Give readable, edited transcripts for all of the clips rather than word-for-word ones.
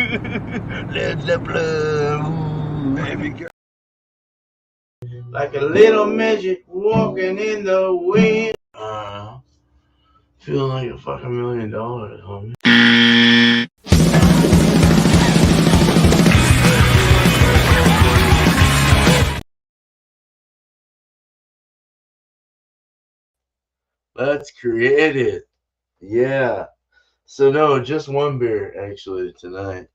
Led Zeppelin. Ooh, baby girl. Like a little midget walking in the wind. Feeling like a fucking $1,000,000, homie. Let's create it. Yeah. So no, just one beer actually tonight.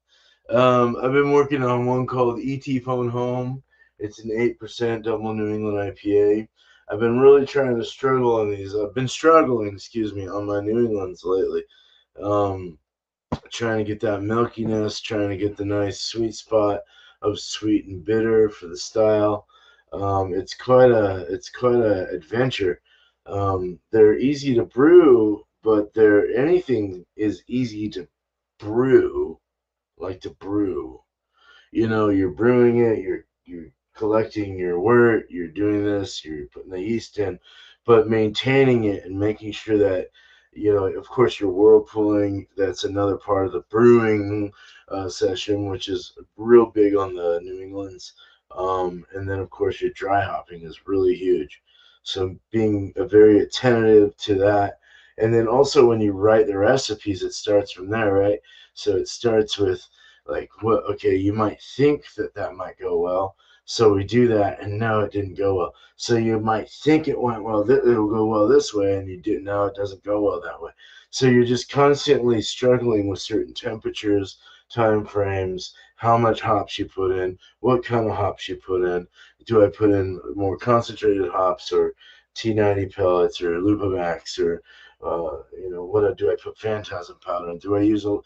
I've been working on one called ET Phone Home. It's an 8% double New England IPA. I've been really trying to struggle on these. I've been struggling, excuse me, on my New Englands lately. Um, Trying to get that milkiness, trying to get the nice sweet spot of sweet and bitter for the style. It's quite a adventure. They're easy to brew, but anything is easy to brew, like to brew. You're brewing it, you're collecting your wort, you're doing this, you're putting the yeast in, but maintaining it and making sure that of course, you're whirlpooling. That's another part of the brewing session, which is real big on the New Englands. And then, of course, your dry hopping is really huge. So being very attentive to that. And then also when you write the recipes, it starts from there, right? So it starts with like, what? Okay, you might think that might go well. So we do that, and no, it didn't go well. So you might think it went well, it'll go well this way, and you do. No, it doesn't go well that way. So you're just constantly struggling with certain temperatures, time frames, how much hops you put in, what kind of hops you put in. Do I put in more concentrated hops or T90 pellets or Lupamax or what do I put Phantasm powder in? Do I use a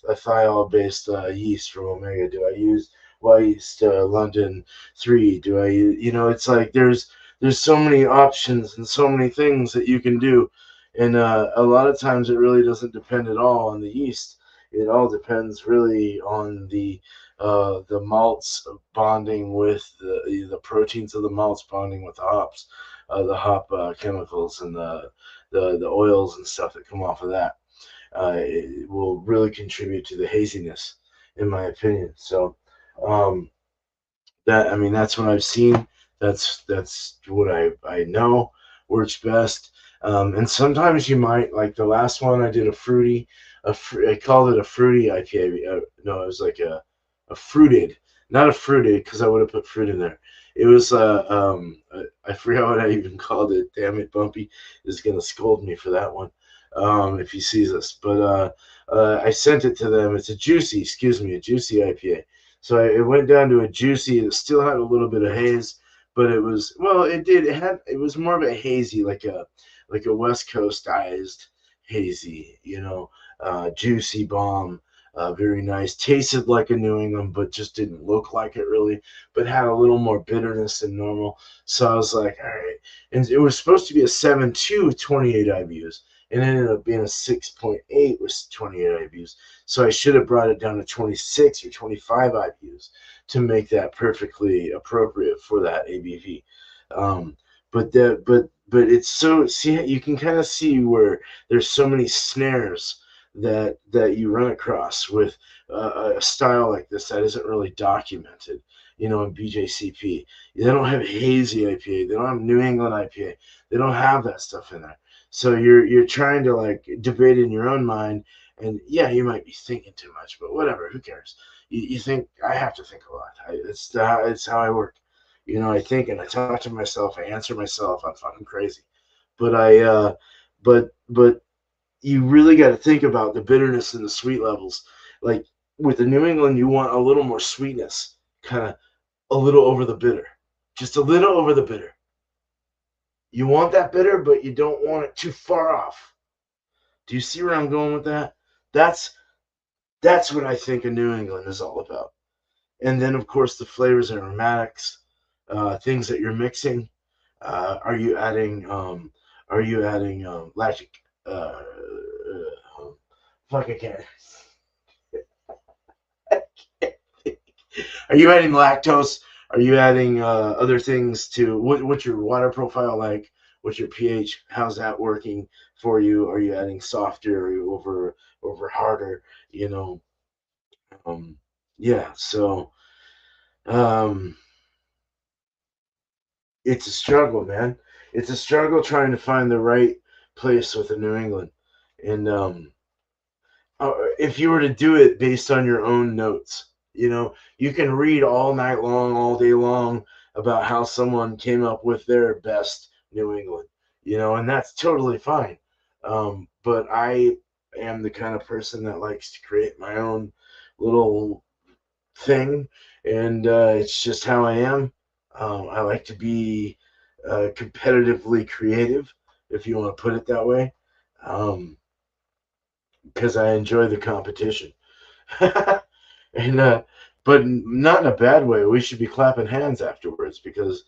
thiol-based yeast from Omega? Do I use Yeast London 3? Do I use, it's like there's so many options and so many things that you can do. And a lot of times it really doesn't depend at all on the yeast. It all depends really on the malts bonding with the proteins of the malts bonding with the hops, the hop chemicals and the oils and stuff that come off of that. It will really contribute to the haziness, in my opinion. So um, that's what I've seen. That's what I know works best. And sometimes you might like the last one I did I called it a fruity IPA. No, it was like a fruited, not a fruited because I would have put fruit in there. It was I forgot what I even called it. Damn it, Bumpy is gonna scold me for that one if he sees us. But I sent it to them. It's a juicy IPA. So it went down to a juicy. It still had a little bit of haze, but it was well. It was more of a hazy, like a West Coastized hazy. Juicy bomb. Very nice. Tasted like a New England, but just didn't look like it really. But had a little more bitterness than normal. So I was like, all right. And it was supposed to be a 7.2 with 28 IBUs, and it ended up being a 6.8 with 28 IBUs. So I should have brought it down to 26 or 25 IBUs to make that perfectly appropriate for that ABV. Um, but it's so, see, you can kind of see where there's so many snares that you run across with a style like this that isn't really documented. In BJCP, they don't have hazy IPA. They don't have New England IPA. They don't have that stuff in there. So you're trying to like debate in your own mind, and yeah, you might be thinking too much, but whatever, who cares? You think I have to think a lot. It's how I work. I think and I talk to myself. I answer myself. I'm fucking crazy, but but you really got to think about the bitterness and the sweet levels. Like with the New England, you want a little more sweetness, kind of a little over the bitter, just a little over the bitter. You want that bitter, but you don't want it too far off. Do you see where I'm going with that? That's that's what I think a New England is all about. And then, of course, the flavors and aromatics, things that you're mixing. Are you adding? Lactic? Fuck, I can't. Are you adding lactose? Are you adding other things to what's your water profile like? What's your pH? How's that working for you? Are you adding softer or over harder? You know, Um, yeah, so um, it's a struggle, man. It's a struggle trying to find the right place with the New England. And if you were to do it based on your own notes, you can read all night long, all day long about how someone came up with their best New England, and that's totally fine. But I am the kind of person that likes to create my own little thing, and it's just how I am. I like to be competitively creative, if you want to put it that way, because I enjoy the competition. and But not in a bad way. We should be clapping hands afterwards because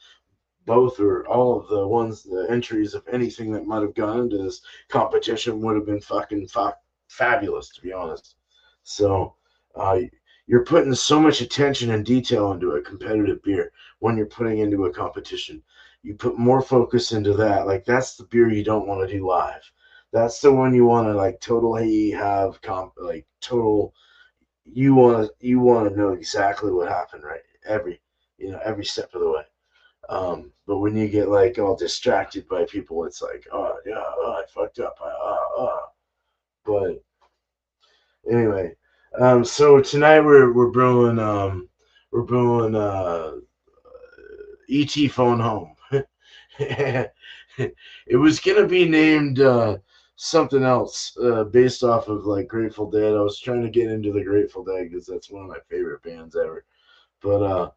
both or all of the entries of anything that might have gone into this competition would have been fucking fabulous, to be honest. So uh, you're putting so much attention and detail into a competitive beer when you're putting into a competition. You put more focus into that. Like that's the beer you don't want to do live. That's the one you want to like totally have like total. You want to know exactly what happened, right? Every step of the way. But when you get like all distracted by people, it's like, oh yeah, oh, I fucked up. But anyway, so tonight we're brewing ET Phone Home. It was gonna be named something else based off of like Grateful Dead. I was trying to get into the Grateful Dead because that's one of my favorite bands ever. But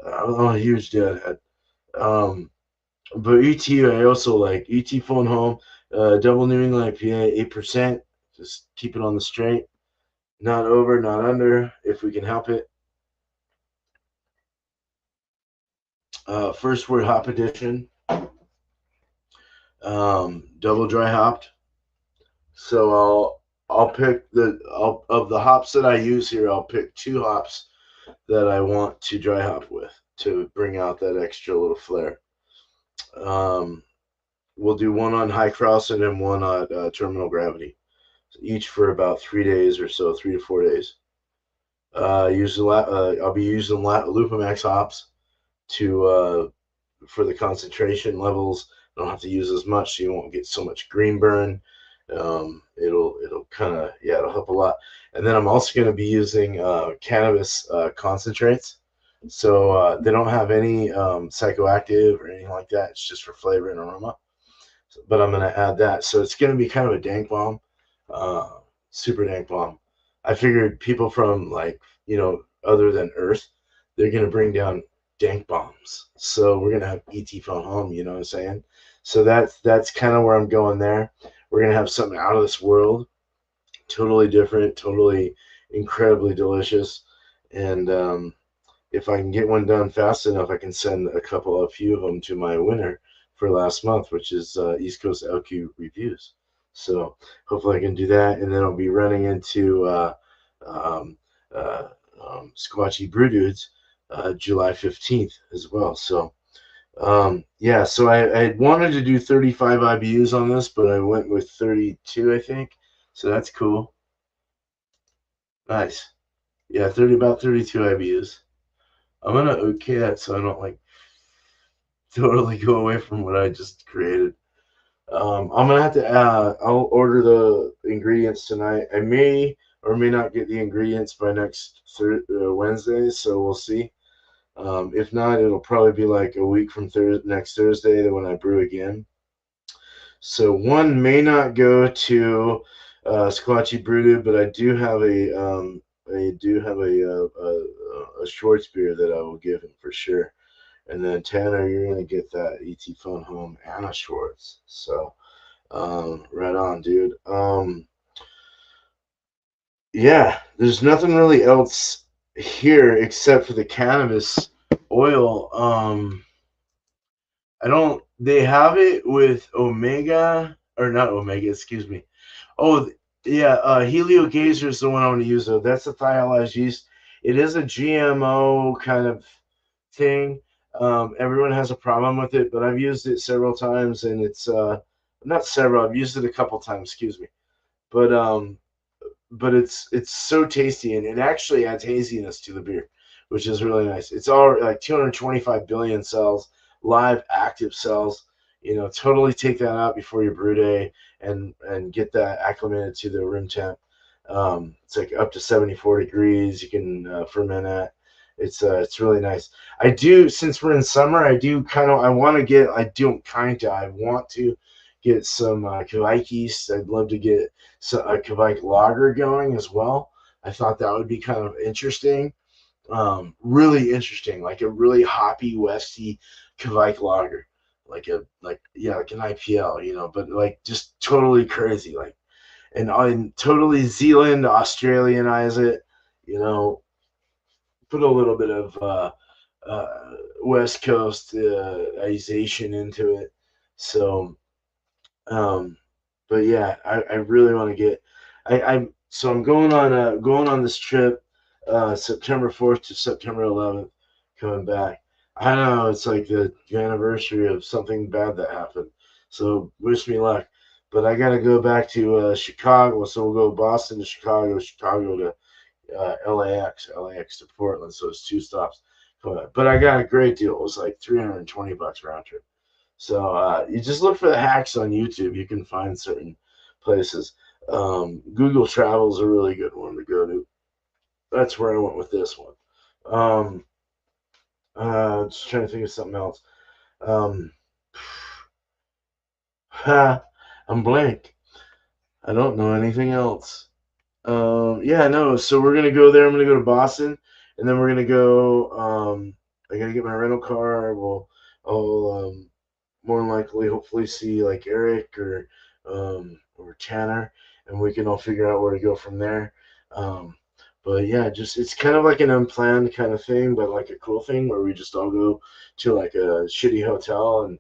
I'm a huge Deadhead. Um, But ET, I also like ET Phone Home, Double New England IPA, 8%. Just keep it on the straight. Not over, not under, if we can help it. First Word Hop Edition, double dry hopped. So I'll pick of the hops that I use here. I'll pick two hops that I want to dry hop with to bring out that extra little flair. Um, we'll do one on High Cross and then one on Terminal Gravity, each for about 3 days or so, 3 to 4 days. I'll be using Lupamax hops to for the concentration levels. I don't have to use as much, so you won't get so much green burn. It'll kind of it'll help a lot. And then I'm also going to be using cannabis concentrates. So they don't have any psychoactive or anything like that. It's just for flavor and aroma. But I'm going to add that. So it's going to be kind of a dank bomb, uh, super dank bomb. I figured people from like, other than Earth, they're going to bring down dank bombs. So we're going to have ET Phone Home, you know what I'm saying? So that's kind of where I'm going there. We're going to have something out of this world, totally different, totally incredibly delicious. And if I can get one done fast enough, I can send a few of them to my winner for last month, which is East Coast LQ Reviews. So hopefully I can do that, and then I'll be running into um, uh, Squatchy Brew Dudes July 15th as well. So yeah, so I wanted to do 35 IBUs on this, but I went with 32, I think. So that's cool. Nice. Yeah, about 32 IBUs. I'm gonna okay that so I don't like totally go away from what I just created. I'm gonna have to. I'll order the ingredients tonight. I may or may not get the ingredients by next Wednesday, so we'll see. If not, it'll probably be like a week from next Thursday when I brew again. So one may not go to Squatchy Brewed, but I do have a Schwartz beer that I will give him for sure. And then Tanner, you're gonna get that ET Phone Home Anna Schwartz. So right on, dude. Yeah, there's nothing really else here except for the cannabis oil. I don't. They have it with Omega or not Omega? Excuse me. Oh yeah, Helio Gazer is the one I want to use though. That's the thiolized yeast. It is a GMO kind of thing. Everyone has a problem with it, but I've used it several times, and it's not several. I've used it a couple times. Excuse me, but but it's so tasty, and it actually adds haziness to the beer, which is really nice. It's all like 225 billion cells, live active cells. Totally take that out before your brew day, and get that acclimated to the room temp. It's like up to 74 degrees. You can ferment at. It's really nice. I do, since we're in summer. I want to get. I want to get some Kveik. I'd love to get a Kveik lager going as well. I thought that would be kind of interesting. Really interesting, like a really hoppy, westy Kveik lager, like an IPL, but like just totally crazy, like and totally Zealand, Australianize it, you know, put a little bit of West Coast ization into it. So, um, but yeah, I really want to get. I'm going on this trip, September 4th to September 11th, coming back. I know it's like the anniversary of something bad that happened, so wish me luck. But I got to go back to Chicago, so we'll go Boston to Chicago, Chicago to LAX to Portland. So it's 2 stops. But I got a great deal. It was like $320 round trip. So you just look for the hacks on YouTube. You can find certain places. Google Travel is a really good one to go to. That's where I went with this one. Um, just trying to think of something else. Um, I'm blank. I don't know anything else. Yeah, no. So we're gonna go there. I'm gonna go to Boston, and then we're gonna go. I gotta get my rental car. I'll more than likely, hopefully, see like Eric or Tanner, and we can all figure out where to go from there. Um, but yeah, just it's kind of like an unplanned kind of thing, but like a cool thing where we just all go to like a shitty hotel and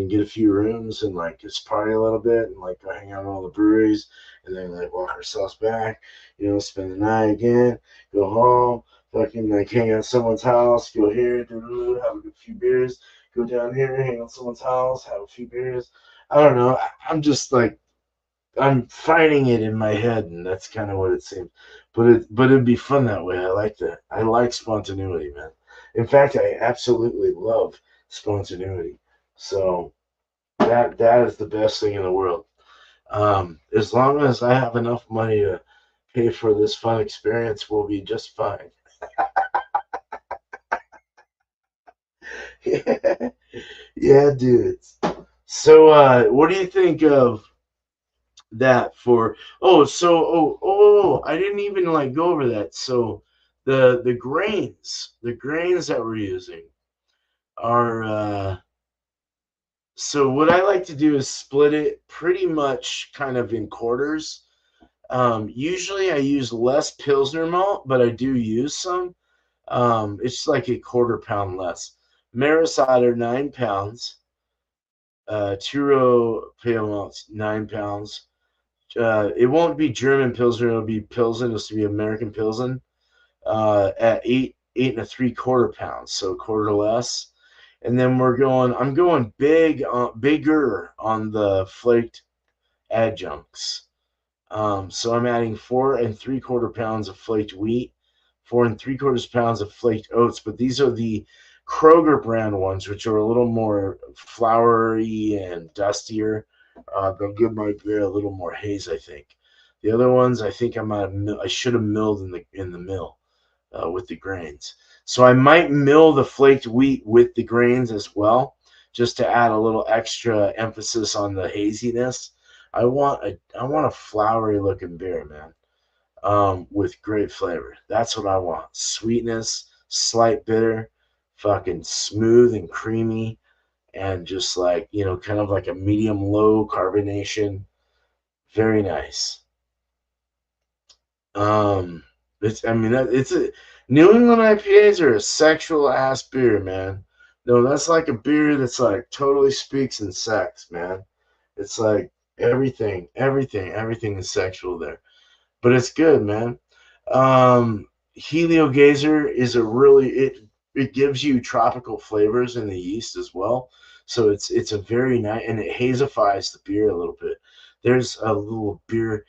get a few rooms and like just party a little bit and like go hang out at all the breweries and then like walk ourselves back, spend the night again, go home, fucking like hang out at someone's house, go here, have a few beers, go down here, hang out at someone's house, have a few beers. I don't know. I'm just like I'm fighting it in my head, and that's kind of what it seems. But it'd be fun that way. I like that. I like spontaneity, man. In fact, I absolutely love spontaneity. So that is the best thing in the world. As long as I have enough money to pay for this fun experience, we'll be just fine. Yeah, dudes. So, what do you think of that for? I didn't even like go over that. So, the grains that we're using are. So what I like to do is split it pretty much kind of in quarters. Usually I use less Pilsner malt, but I do use some. It's like a quarter pound less. Maris Otter, 9 pounds. Turo pale malt, 9 pounds. It won't be German Pilsner, it'll be Pilsen, it'll be American Pilsen, at eight and a three quarter pounds, so a quarter less. And then I'm going bigger on the flaked adjuncts. So I'm adding 4 3/4 pounds of flaked wheat, 4 3/4 pounds of flaked oats, but these are the Kroger brand ones, which are a little more floury and dustier. They'll give my beer a little more haze, I think. The other ones, I think I should have milled in the mill with the grains. So I might mill the flaked wheat with the grains as well, just to add a little extra emphasis on the haziness. I want a flowery looking beer, man, with great flavor. That's what I want. Sweetness, slight bitter, fucking smooth and creamy, and just like kind of like a medium low carbonation. Very nice. Um, it's I mean that it's a New England IPAs are a sexual ass beer, man. No, that's like a beer that's like totally speaks in sex, man. It's like everything is sexual there, but it's good, man. Helio Gazer is it gives you tropical flavors in the yeast as well, so it's a very nice, and it hazifies the beer a little bit. There's a little beer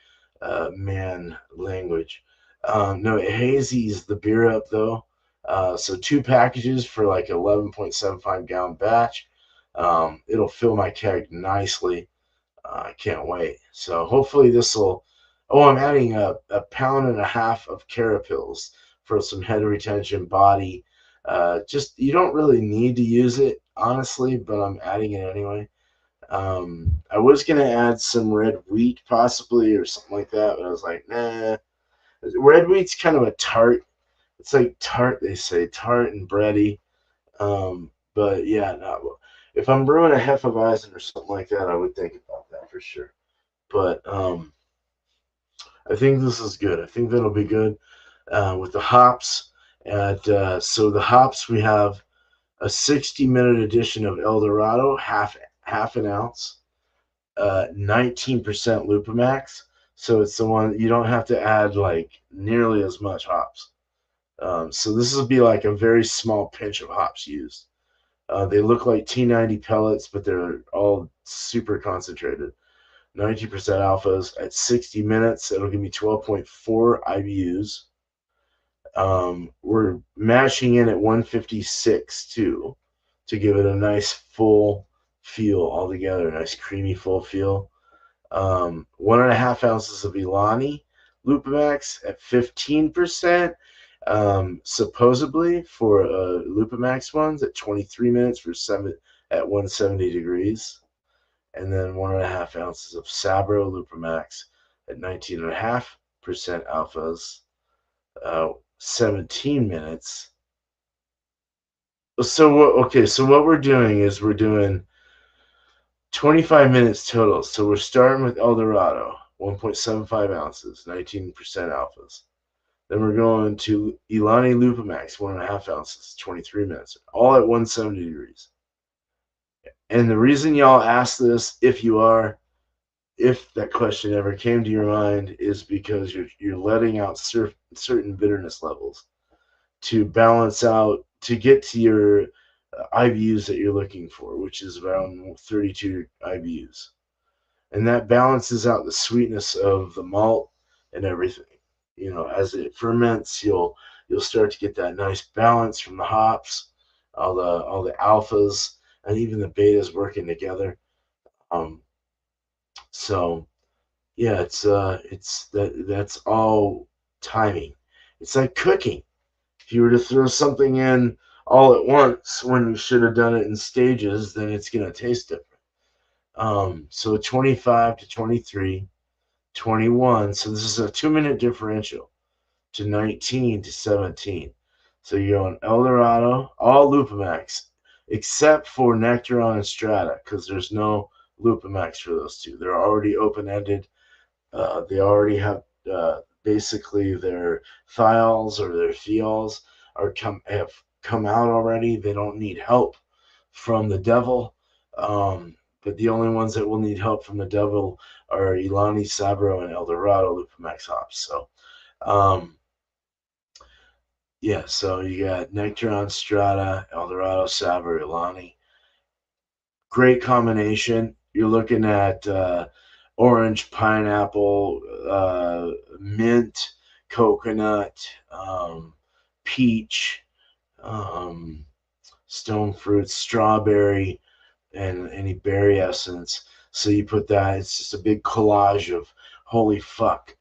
man language. No, Hazy is the beer up though. So two packages for like 11.75 gallon batch. It'll fill my keg nicely. I can't wait. So hopefully this will. Oh, I'm adding a pound and a half of Carapils for some head retention, body. Just you don't really need to use it honestly, but I'm adding it anyway. I was gonna add some red wheat possibly or something like that, but I was like, nah. Red wheat's kind of a tart. It's like tart, they say, tart and bready. But yeah, no. If I'm brewing a Hefeweizen or something like that, I would think about that for sure. But I think this is good. I think that'll be good with the hops. So the hops we have a 60-minute edition of El Dorado, half an ounce, 19% Lupamax. So it's the one you don't have to add like nearly as much hops. So this will be like a very small pinch of hops used. They look like T90 pellets, but they're all super concentrated. 90% alphas at 60 minutes. It'll give me 12.4 IBUs. We're mashing in at 156 too to give it a nice full feel altogether, a nice creamy full feel. 1.5 ounces of Ilani Lupamax at 15%. Supposedly for Lupamax ones at 23 minutes for 7 at 170 degrees, and then 1.5 ounces of Sabro Lupamax at 19.5% alphas, 17 minutes. So what we're doing is we're doing 25 minutes total. So we're starting with El Dorado, 1.75 ounces, 19% alphas. Then we're going to Ilani Lupamax, 1.5 ounces, 23 minutes, all at 170 degrees. And the reason y'all ask this, if that question ever came to your mind, is because you're letting out certain bitterness levels to balance out to get to your IBUs that you're looking for, which is around 32 IBUs, and that balances out the sweetness of the malt and everything. As it ferments, you'll start to get that nice balance from the hops, all the alphas and even the betas working together. Um, so yeah, that's all timing. It's like cooking. If you were to throw something in all at once when you should have done it in stages, then it's gonna taste different. So 25 to 23, 21. So this is a 2-minute differential to 19 to 17. So you're on El Dorado, all Lupamax, except for Nectaron and Strata, because there's no Lupamax for those two. They're already open ended. They already have basically their thiols or their thiols have come out already. They don't need help from the devil. But the only ones that will need help from the devil are Ilani, Sabro, and El Dorado Lupamax hops. So yeah, so you got Nectaron, Strata, El Dorado, Sabro, Ilani. Great combination. You're looking at orange, pineapple, mint, coconut, peach, um, stone fruits, strawberry, and any berry essence. So you put that, it's just a big collage of holy fuck.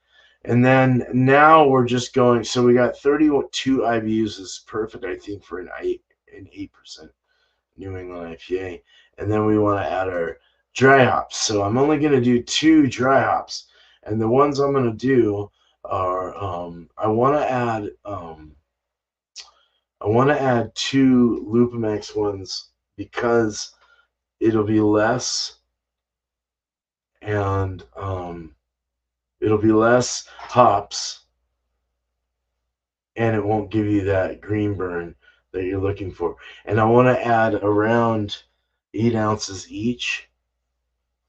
And then now we're just going, so we got 32 IBUs is perfect, I think, for an 8% New England IPA. And then we want to add our dry hops. So I'm only going to do 2 dry hops. And the ones I'm going to do are I want to add 2 Lupamax ones because it'll be less and it'll be less hops and it won't give you that green burn that you're looking for. And I want to add around 8 ounces each.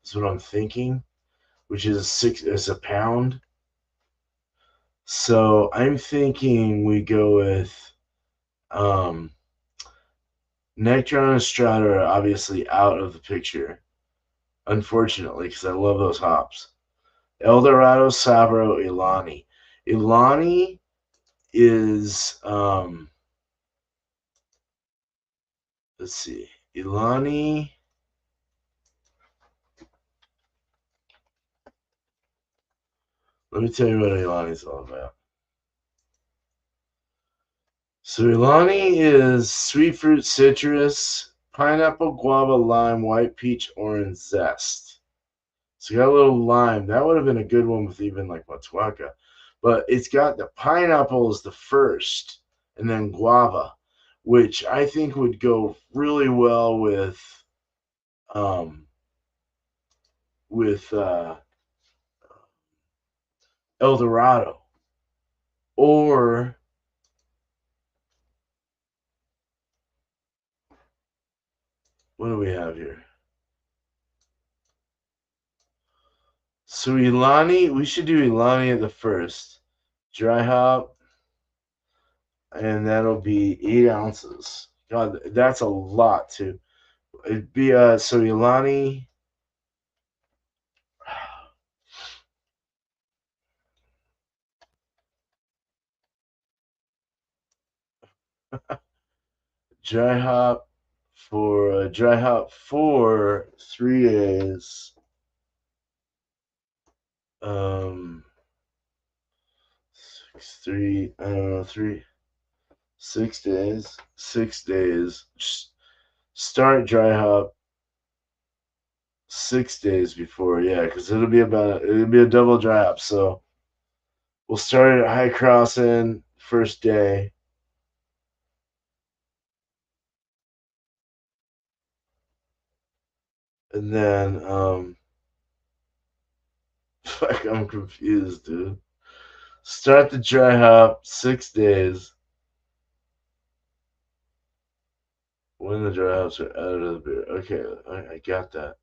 Is what I'm thinking, which is a pound. So I'm thinking we go with um, Nectaron and Strata are obviously out of the picture, unfortunately, because I love those hops. Eldorado, Sabro, Ilani. Ilani is let's see. Ilani. Let me tell you what Ilani is all about. So Ilani is sweet fruit, citrus, pineapple, guava, lime, white peach, orange zest. So you got a little lime. That would have been a good one with even like Motueka. But it's got the pineapple is the first, and then guava, which I think would go really well um with El Dorado. Or what do we have here? So Ilani, we should do Ilani at the first. Dry hop, and that'll be 8 ounces. God, that's a lot too. It'd be so Ilani. Dry hop for 3 days. Um, I don't know, 6 days. 6 days. Start dry hop 6 days before, yeah, because it'll be a double dry hop. So we'll start at High Crossing first day. And then fuck, I'm confused, dude. Start the dry hop 6 days. When the dry hops are out of the beer. Okay, I got that.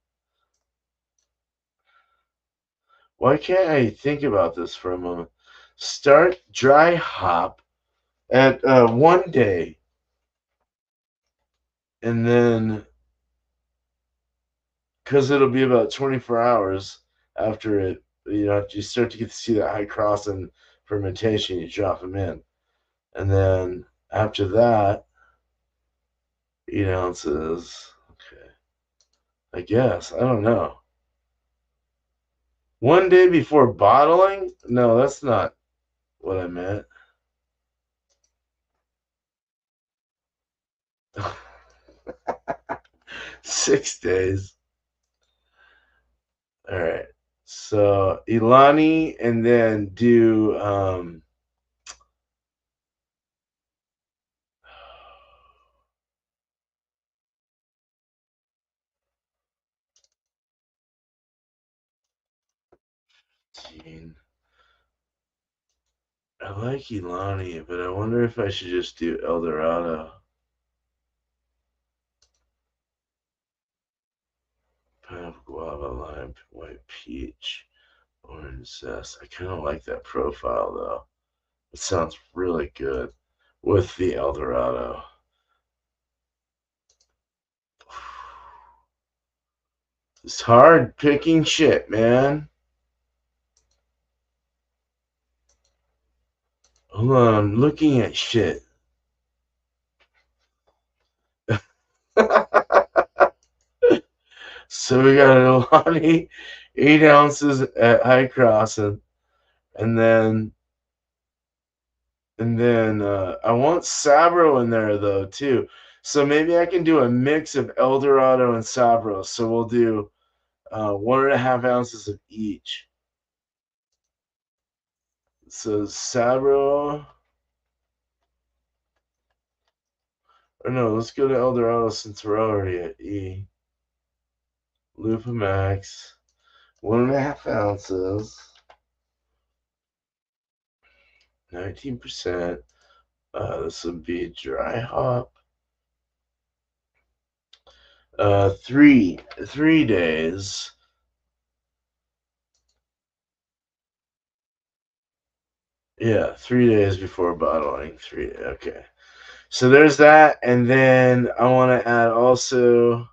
Why can't I think about this for a moment? Start dry hop at 1 day, and then because it'll be about 24 hours after it, you start to get to see that high cross and fermentation. You drop them in, and then after that, 8 ounces. Okay, I guess I don't know. 1 day before bottling? No, that's not what I meant. 6 days. All right. So Ilani, and then do 15. I like Ilani, but I wonder if I should just do El Dorado. Pineapple, guava, lime, white peach, orange zest. I kind of like that profile though. It sounds really good with the El Dorado. It's hard picking shit, man. Hold on, I'm looking at shit. So we got an Ilani, 8 ounces at High Crossing, and then I want Sabro in there though too. So maybe I can do a mix of El Dorado and Sabro. So we'll do 1.5 ounces of each. So Sabro, or no, let's go to El Dorado since we're already at E. Lupa Max, 1.5 ounces, 19%. This would be dry hop. 3 days. Yeah, 3 days before bottling. Okay. So there's that, and then I want to add also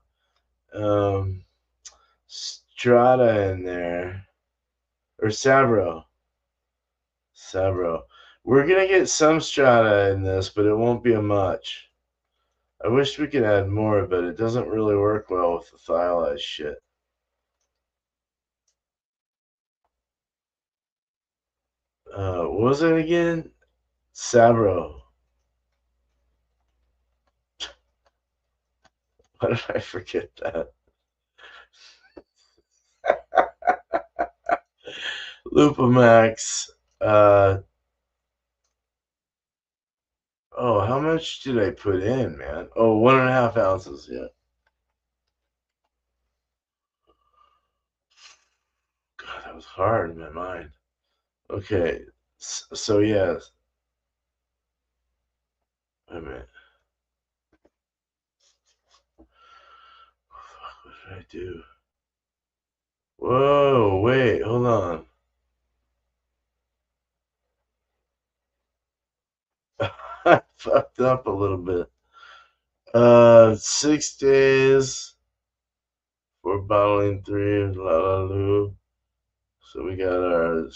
Strata in there. Or Sabro. Sabro. We're going to get some strata in this, but it won't be a much. I wish we could add more, but it doesn't really work well with the thiolized shit. What was it again? Sabro. Why did I forget that? Lupamax. Oh, how much did I put in, man? Oh, 1.5 ounces, yeah. God, that was hard in my mind. Okay, so yeah. Wait a minute. What did I do? Whoa, wait, hold on. I fucked up a little bit. 6 days for bottling 3 of La La Lu. So we got our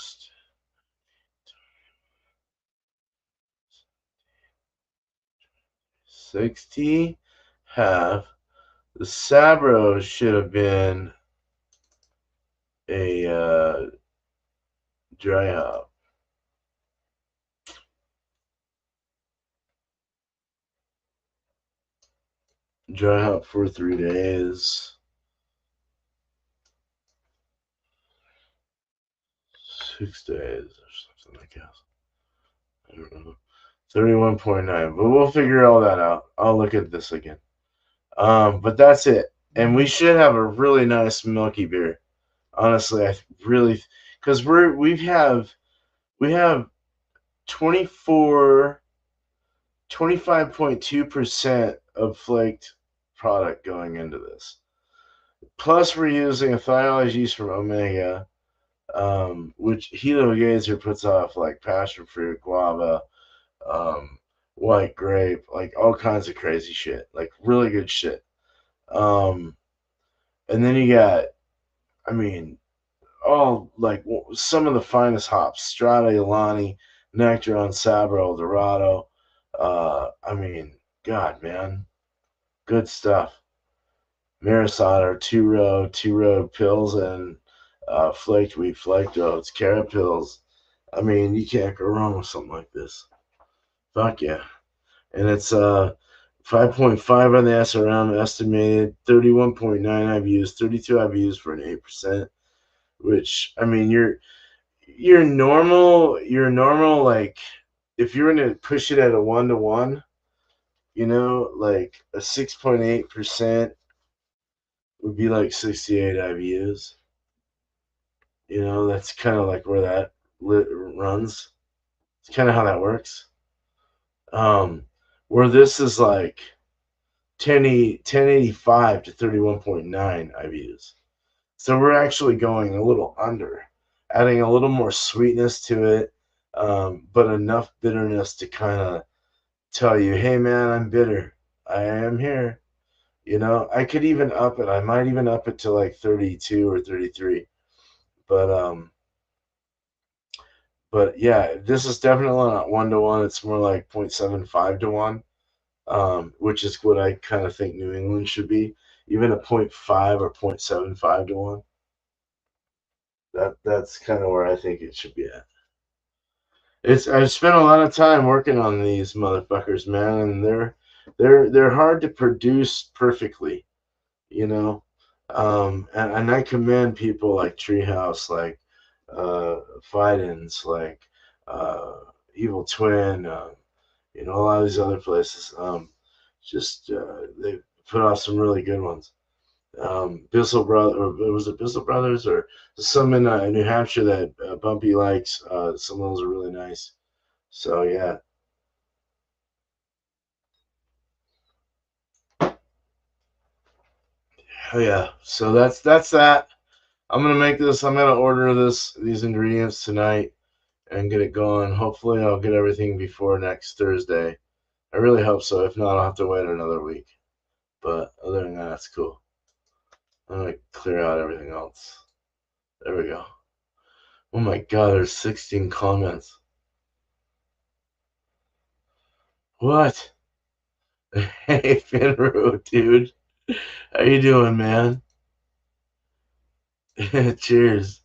60 half. The Sabro should have been a dry hop. Dry hop for 3 days. 6 days or something, I guess. I don't know. 31.9. But we'll figure all that out. I'll look at this again. But that's it. And we should have a really nice milky beer. Honestly, I really, because we have 25.2% of flaked product going into this. Plus, we're using a thiolized yeast from Omega, which Hilo Gazer puts off like passion fruit, guava, um, white grape, like all kinds of crazy shit, like really good shit. Um, and then you got, I mean, all like some of the finest hops: Strata, Ilani, Nectaron, Sabro, Eldorado. I mean, God, man, good stuff. Maris Otter, two row pills, and flaked wheat, flaked oats, carrot pills. I mean, you can't go wrong with something like this. Fuck yeah. And it's 5.5 on the SRM estimated, 31.9 IBUs, 32 IBUs for an 8%, which, I mean, you're normal, like, if you're going to push it at a 1-to-1, like a 6.8% would be like 68 IBUs. That's kind of like where that runs. It's kind of how that works. Um, where this is like 1085 to 31.9 IBUs. So we're actually going a little under, adding a little more sweetness to it, but enough bitterness to kind of tell you, hey man, I'm bitter. I am here. I could even up it. I might even up it to like 32 or 33. But yeah, this is definitely not 1-to-1. It's more like 0.75 to 1, which is what I kind of think New England should be. Even a 0.5 or 0.75 to 1. That's kind of where I think it should be at. I've spent a lot of time working on these motherfuckers, man, and they're hard to produce perfectly, you know. And I commend people like Treehouse, like Fidens, like Evil Twin, a lot of these other places. Just they put off some really good ones. Bissell Brothers, or was it Bissell Brothers, or some in New Hampshire that Bumpy likes. Some of those are really nice. So yeah. Oh yeah. So that's that. I'm gonna make this. I'm gonna order these ingredients tonight and get it going. Hopefully, I'll get everything before next Thursday. I really hope so. If not, I'll have to wait another week. But other than that, that's cool. I'm gonna clear out everything else. There we go. Oh my god, there's 16 comments. What? Hey, Finro, dude. How you doing, man? Cheers.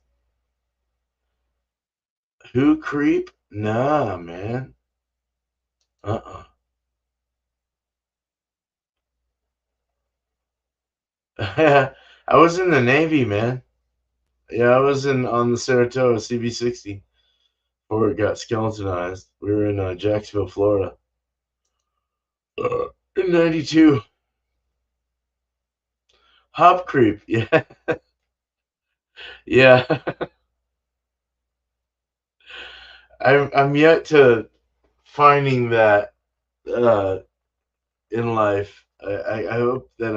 Who creep? Nah, man. Uh-uh. I was in the Navy, man. Yeah, I was in on the Saratoga CB-60 before it got skeletonized. We were in Jacksonville, Florida. In 92. Hop creep. Yeah. Yeah. I'm yet to finding that uh, in life. I hope that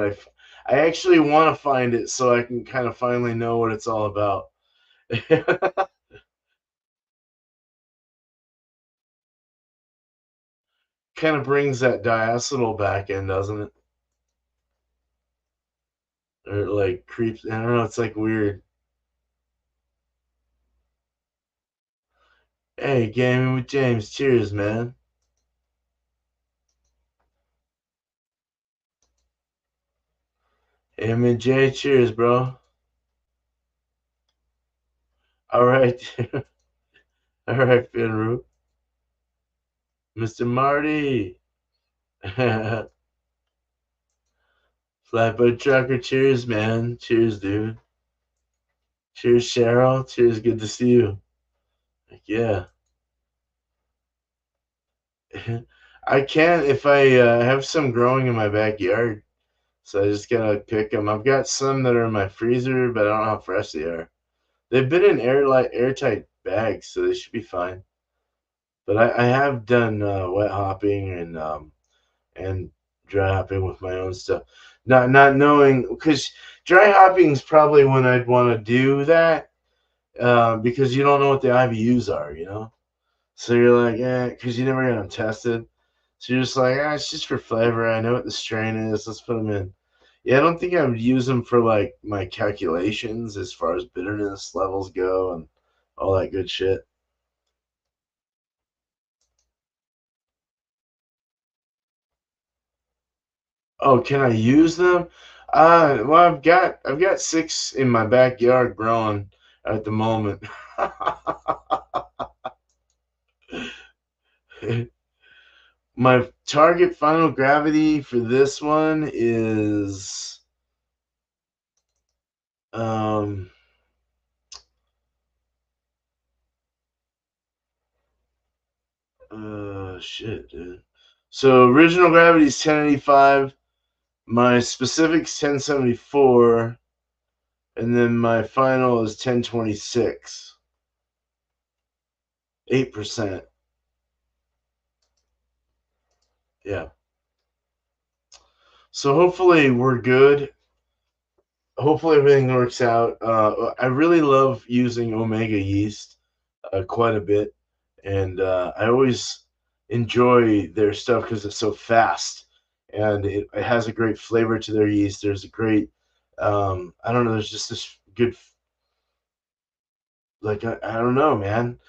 I actually want to find it so I can kind of finally know what it's all about. Kind of brings that diacetyl back in, doesn't it? Or like creeps. I don't know. It's like weird. Hey, gaming with James. Cheers, man. Hey, man, Jay. Cheers, bro. All right. All right, Finru. Mr. Marty. Flatboat Trucker. Cheers, man. Cheers, dude. Cheers, Cheryl. Cheers. Good to see you. Like, yeah. I can if I have some growing in my backyard. So I just gotta pick them. I've got some that are in my freezer, but I don't know how fresh they are. They've been in airtight bags, so they should be fine. But I have done wet hopping and dry hopping with my own stuff. Not knowing because dry hopping is probably when I'd want to do that because you don't know what the IBUs are, you know. So you're like, because you never got them tested. So you're just like, it's just for flavor. I know what the strain is. Let's put them in. Yeah, I don't think I would use them for like my calculations as far as bitterness levels go and all that good shit. Oh, can I use them? Well, I've got six in my backyard growing at the moment. My target final gravity for this one is um shit, dude. So original gravity is 1085. My specific's 1074, and then my final is 1026. 8%. Yeah. So hopefully we're good. Hopefully everything works out. I really love using Omega yeast quite a bit, and I always enjoy their stuff because it's so fast and it has a great flavor to their yeast. There's a great, I don't know, there's just this good, like I don't know, man.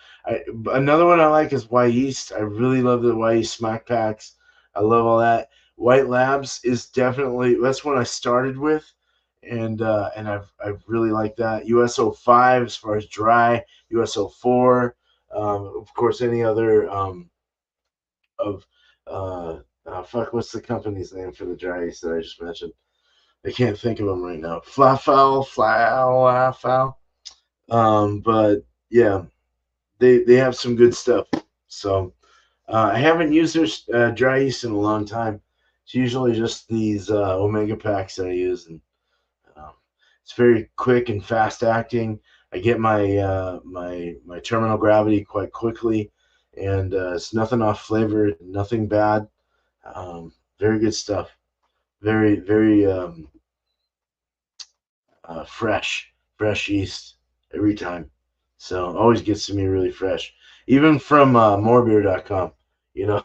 Another one I like is Y Yeast. I really love the Y Yeast smack packs. I love all that. White Labs is definitely that's what I started with, and I've really liked that. USO5 as far as dry, USO4, of course, any other of fuck, what's the company's name for the dry yeast that I just mentioned? I can't think of them right now. Flafal. But yeah, they have some good stuff. So I haven't used their dry yeast in a long time. It's usually just these Omega packs that I use, and um, it's very quick and fast acting. I get my terminal gravity quite quickly, and it's nothing off flavor, nothing bad. Very good stuff. Very fresh yeast every time. So always gets to me really fresh, even from morebeer.com. You know,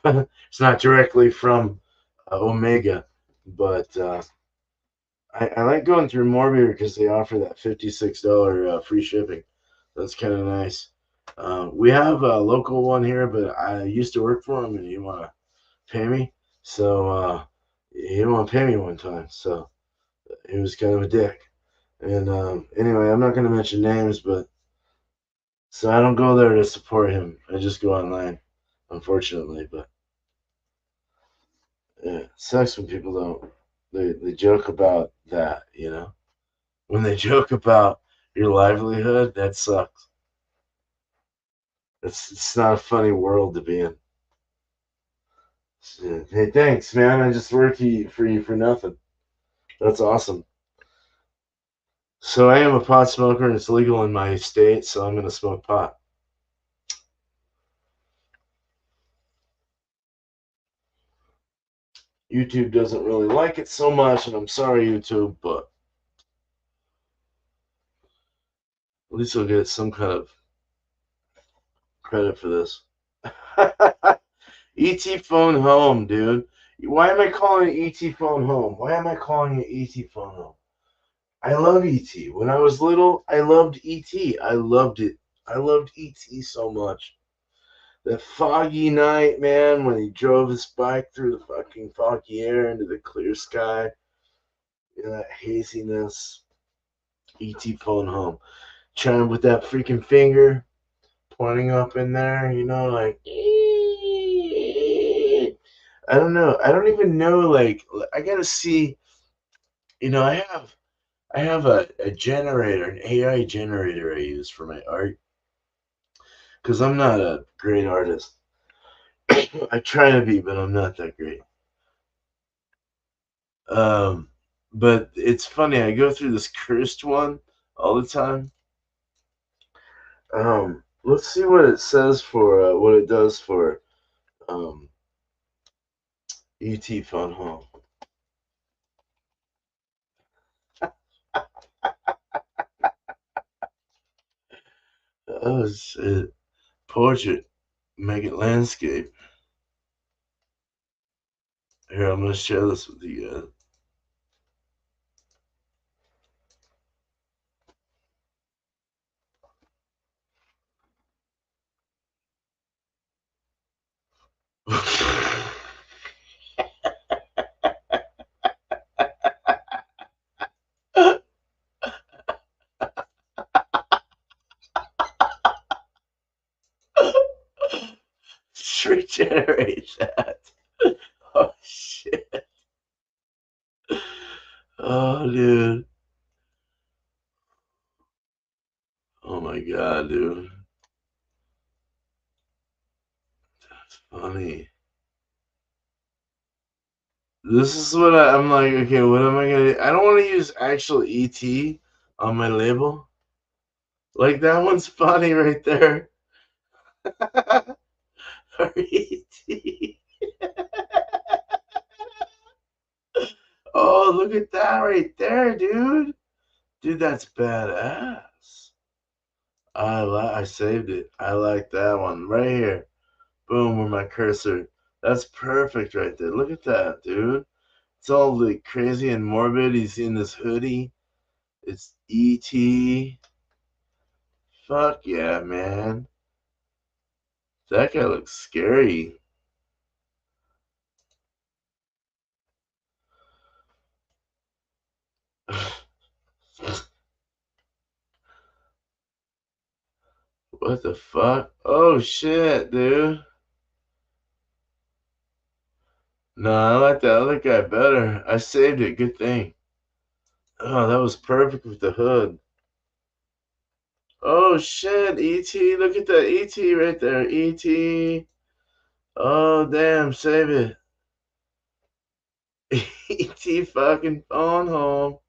it's not directly from Omega, but I like going through Morebeer because they offer that $56 free shipping. That's kind of nice. We have a local one here, but I used to work for him, and he didn't want to pay me. So he didn't want to pay me one time. So he was kind of a dick. And anyway, I'm not going to mention names, but so I don't go there to support him. I just go online, unfortunately. But yeah, it sucks when people don't. They joke about that, you know. When they joke about your livelihood, that sucks. It's not a funny world to be in. So, hey, thanks, man. I just work for you for nothing. That's awesome. So I am a pot smoker, and it's legal in my state, so I'm gonna smoke pot. YouTube doesn't really like it so much, and I'm sorry, YouTube, but at least I'll get some kind of credit for this. ET phone home, dude. Why am I calling it ET phone home? Why am I calling it ET phone home? I love ET. When I was little, I loved ET. I loved it. I loved ET so much. That foggy night, man, when he drove his bike through the fucking foggy air into the clear sky, that haziness. ET phone home. Trying with that freaking finger pointing up in there, like I don't know. I don't even know. Like I gotta see. I have a generator, an AI generator I use for my art because I'm not a great artist. I try to be, but I'm not that great. Um, but it's funny. I go through this cursed one all the time. Let's see what it says for what it does for um, ET phone home. Oh shit! Portrait, make it landscape. Here, I'm gonna share this with you guys. Regenerate that. Oh shit. Oh dude. Oh my god, dude. That's funny. This is what I'm like, okay, what am I gonna do? I don't want to use actual ET on my label. Like that one's funny right there. For ET. Oh, look at that right there, dude. Dude, that's badass. I saved it. I like that one right here. Boom, with my cursor. That's perfect right there. Look at that, dude. It's all like crazy and morbid. He's in this hoodie. It's E.T. Fuck yeah, man. That guy looks scary. What the fuck? Oh shit, dude. No, I like that other guy better. I saved it. Good thing. Oh, that was perfect with the hood. Oh shit, E.T. Look at that E.T. right there. E.T. Oh damn, save it. E.T. fucking phone home.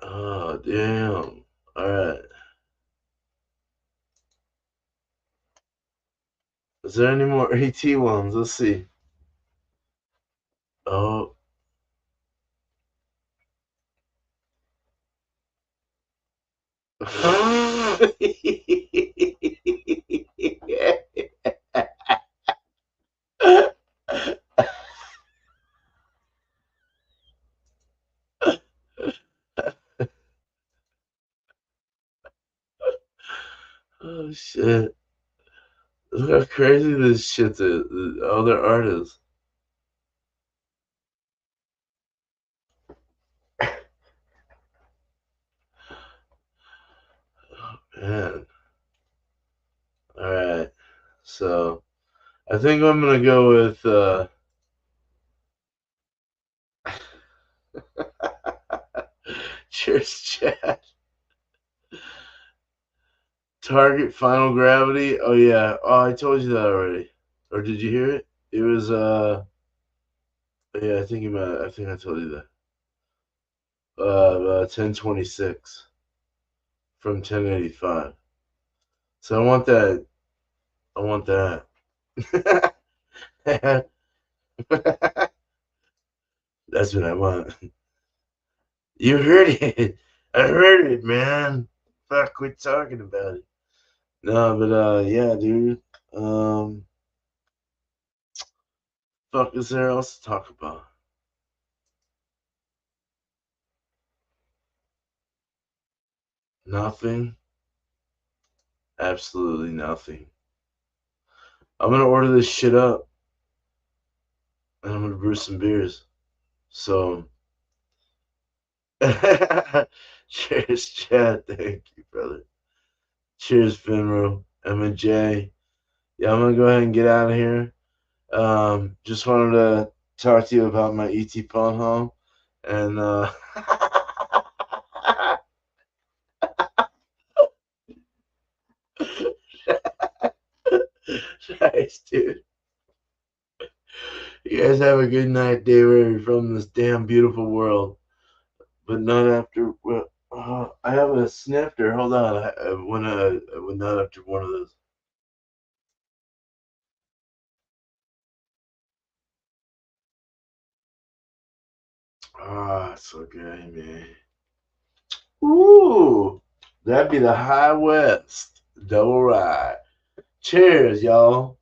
Oh damn. Alright. Is there any more E.T. ones? Let's see. Oh. shit. Look how crazy this shit the other artists. Man. Alright. So I think I'm gonna go with cheers, Chad. Target Final Gravity. Oh yeah. Oh, I told you that already. Or did you hear it? It was yeah, I think I told you that. 1026 from 1085. So I want that. I want that. That's what I want. You heard it. I heard it, man. Fuck, quit talking about it. No, but yeah, dude. Um, fuck, is there else to talk about? Nothing. Absolutely nothing. I'm gonna order this shit up, and I'm gonna brew some beers. So, cheers, Chad. Thank you, brother. Cheers, Finro. Emma J. Yeah, I'm gonna go ahead and get out of here. Just wanted to talk to you about my ET Pun home, and nice, dude. You guys have a good night, day where you're from this damn beautiful world, but not after. Well, I have a snifter. Hold on, I went not after one of those. Ah, it's so good, man. Ooh, that'd be the High West double rye. Cheers, y'all.